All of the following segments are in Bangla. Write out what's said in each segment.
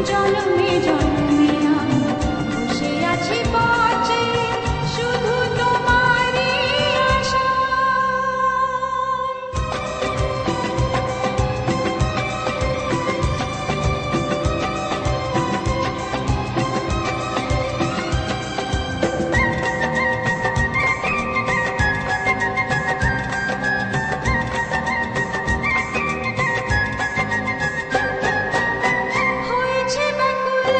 জনমে জনমে আমি বসে আছি পথে শুধু তোমারই আশায়। হয়েছে ব্যাকুল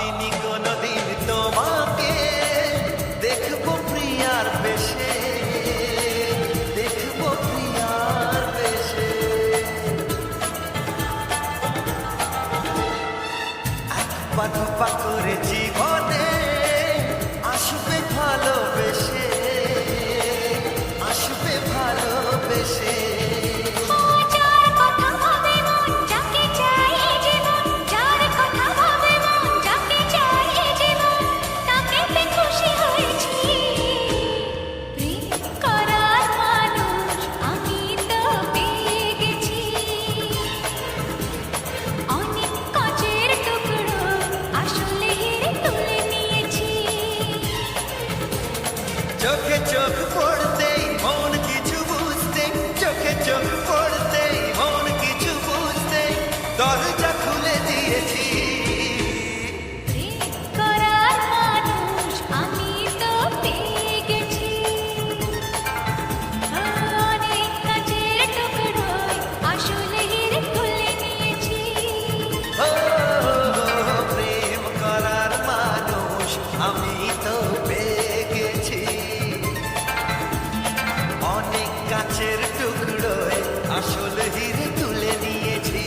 ভাবিনি কোনোদিন তোমাকে দেখবো প্রিয়ার বেশে, দেখবো প্রিয়ার বেশে। এক পা দুপা করে জীবনে আসবে ভালোবেসে, আসবে ভালোবেসে। যার কথা ভাবে মন যাকে চাই এ জীবন, যার কথা ভাবে মন যাকে চাই এ জীবন, তাকে পেয়ে খুশি হয়েছি। প্রেম করার মানুষ আমি তো পেয়ে গেছি। অনেক কাচের টুকরো আসলে হিরে তুলে নিয়েছি। চোখে চোখ পড়তেই মন কিছু বুঝতে, চোখে চোখ পড়তেই মন কিছু বুঝতে দরজা খুলে দিয়েছি। প্রেম করার মানুষ আমি তো পেয়ে গেছি। অনেক কাচের টুকরোয় আসলে হিরে তুলে নিয়েছি। ও প্রেম করার মানুষ আমি তো পেয়ে গেছি। অনেক কাছের টুকরোয় আসল হিরে তুলে নিয়েছি।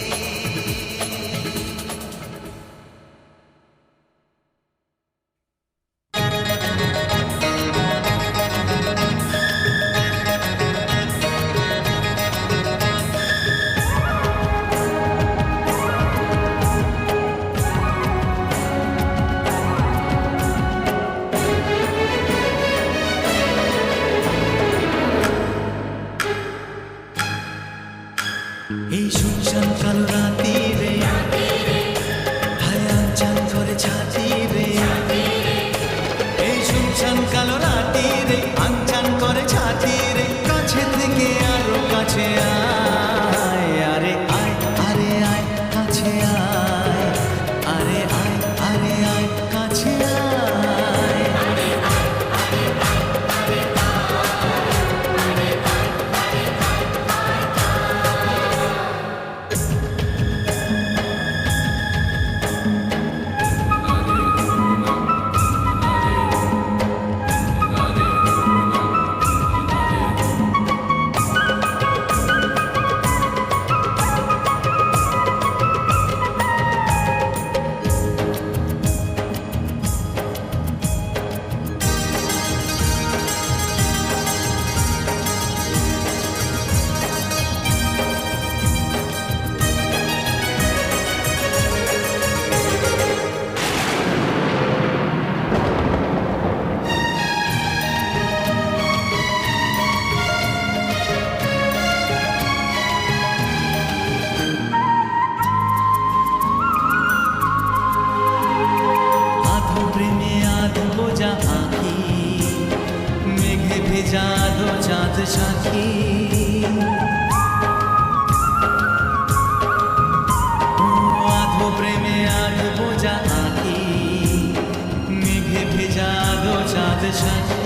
এই শুনশান কালো রাতি রে, হায়ান চান করে ছাতি রে। এই শুনশান কালো রাতি রে, আনচান করে ছাতি রে। কাছে থেকে আরো কাছে আয়, আরে আয়, আরে আয় কাছে আয়, আরে আয়, আরে আয় কাছে আয়। আধো প্রেমে আধো বোঝা আঁখি, মেঘে ভেজা আধো চাঁদ সাথী। ও আধো প্রেমে আধো বোঝা আঁখি, মেঘে ভেজা আধো চাঁদ সাথী।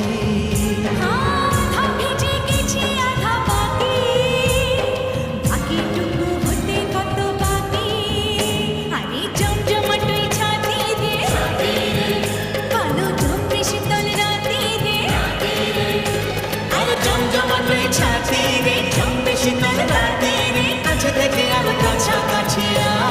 আধা ভিজে গেছি আধা বাকি, বাকিটুকু হতে কত বাকি। আরে জমজমাটুই ছাতি দে, কালো জম্পে শীতল রাতি দে। আরে জমজমাটুই ছাতি রে, জম্পে শীতল রাতি রে। কাছে থেকে আরো কাছাকাছি আয়।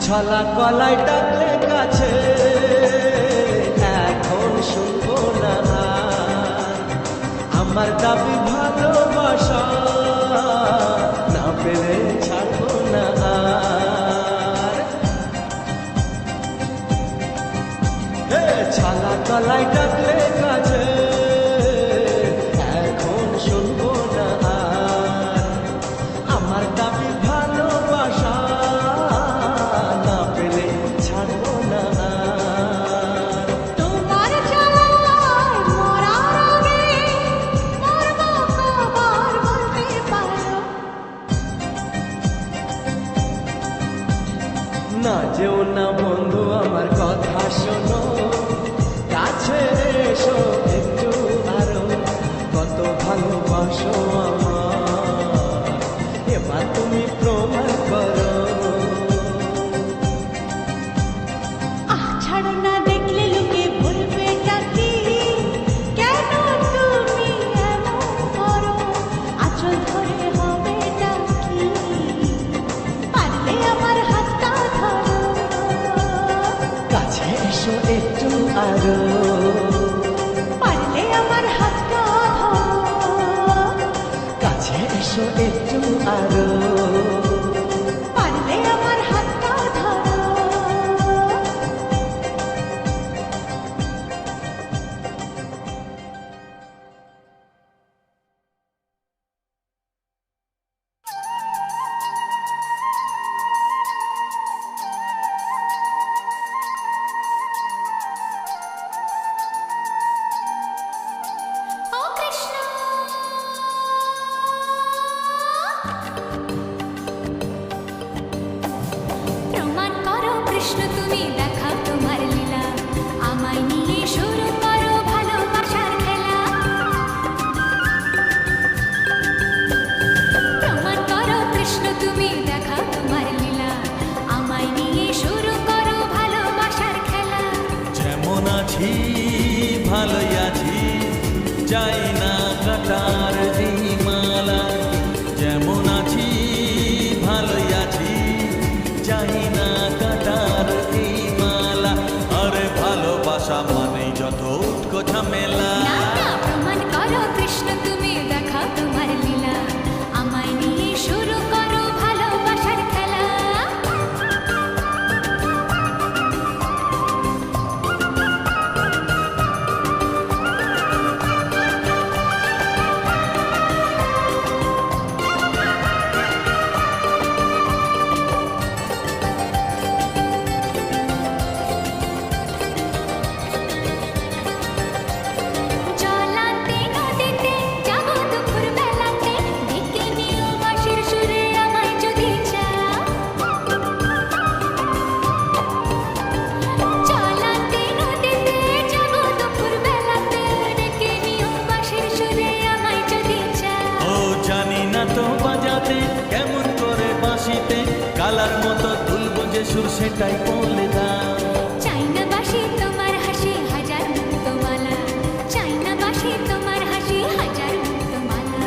ছলা গলায় ডাকলে কাছে এখন শুনবো না আর। আমার দাবি ভালোবাসা না পেলে ছাড়বো না আর। হে ছলা গলায় ডাকলে কাছে এখন শুনবো না আর। আমার দাবি ভালোবাসা না পেলে ছাড়বো না আর। তোমার চাওয়ায় মরার আগে মরবো কবার বলতে পারো। না যেও না বন্ধু আমার কথা শোনো, কাছে এসো একটু আরো, কত ভালোবাসো আমার এবার তুমি প্রমাণ করো। আহ ছাড়ো না, দেখলে লোকে বলবে এটা কি, কেন তুমি এমন করো, আঁচল ধরে হবে এটা কি, পারলে আমার হাতটা ধরো। কাছে এসো একটু আরো, পারলে আমার হাতটা ধরো। কাছে এসো একটু আরো। পারলে আমার হাতটা ধরো। ও কৃষ্ণ, প্রমাণ করো কৃষ্ণ তুমি, দেখাও তোমার লীলা, আমায় নিয়ে শুরু করো ভালোবাসার খেলা। প্রমাণ করো কৃষ্ণ তুমি, দেখাও তোমার লীলা, আমায় নিয়ে শুরু করো ভালোবাসার খেলা। যেমন আছি ভালোই আছি, চাই না কাটার এই মালা। যেমন আছি ভালোই আছি, চাই না কাটার এই মালা। আরে ভালোবাসা মানেই যত উটকো ঝামেলা। না না, প্রমাণ করো কৃষ্ণ তুমি, দেখাও তোমার লীলা, আমায় নিয়ে শুরু করো ভালোবাসার খেলা। জলাতে নদীতে যাবো দুপুর বেলাতে, ডেকে নিও বাঁশির সুরে আমায় যদি চাও। জলাতে নদীতে যাবো দুপুর বেলাতে, ডেকে নিও বাঁশির সুরে আমায় যদি চাও। ও জানি না তো বাজাতে কেমন করে বাঁশিতে, কালার মতো তুলবো যে সুর সেটাই বলে দাও। চাই না বাঁশি তোমার হাসি হাজার মুক্তমালা, চাই না বাঁশি তোমার হাসি হাজার মুক্তমালা।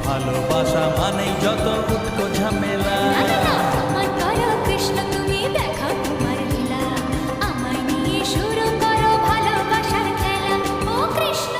ভালোবাসা মানেই যত উটকো ঝামেলা। না না না, প্রমাণ করো কৃষ্ণ তুমি, দেখাও তোমার লীলা, আমায় নিয়ে শুরু করো ভালোবাসার খেলা। ও কৃষ্ণ,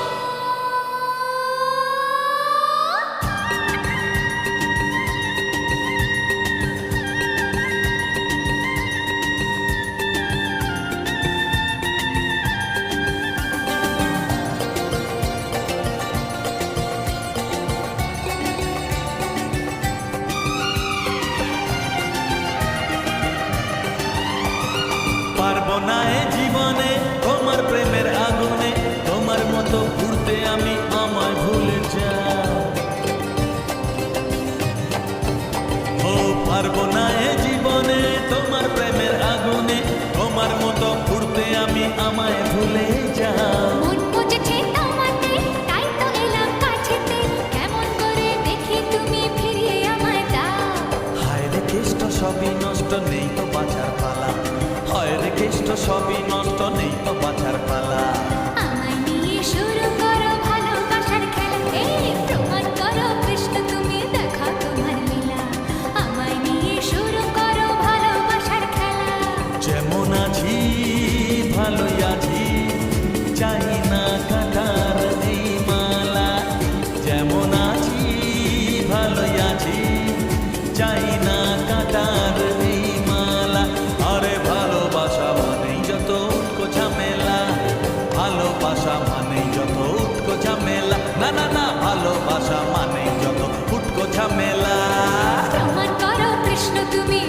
ভালোবাসা মানেই যত উটকো ঝামেলা, না না না, ভালোবাসা মানেই যত উটকো ঝামেলা। প্রমাণ করো কৃষ্ণ তুমি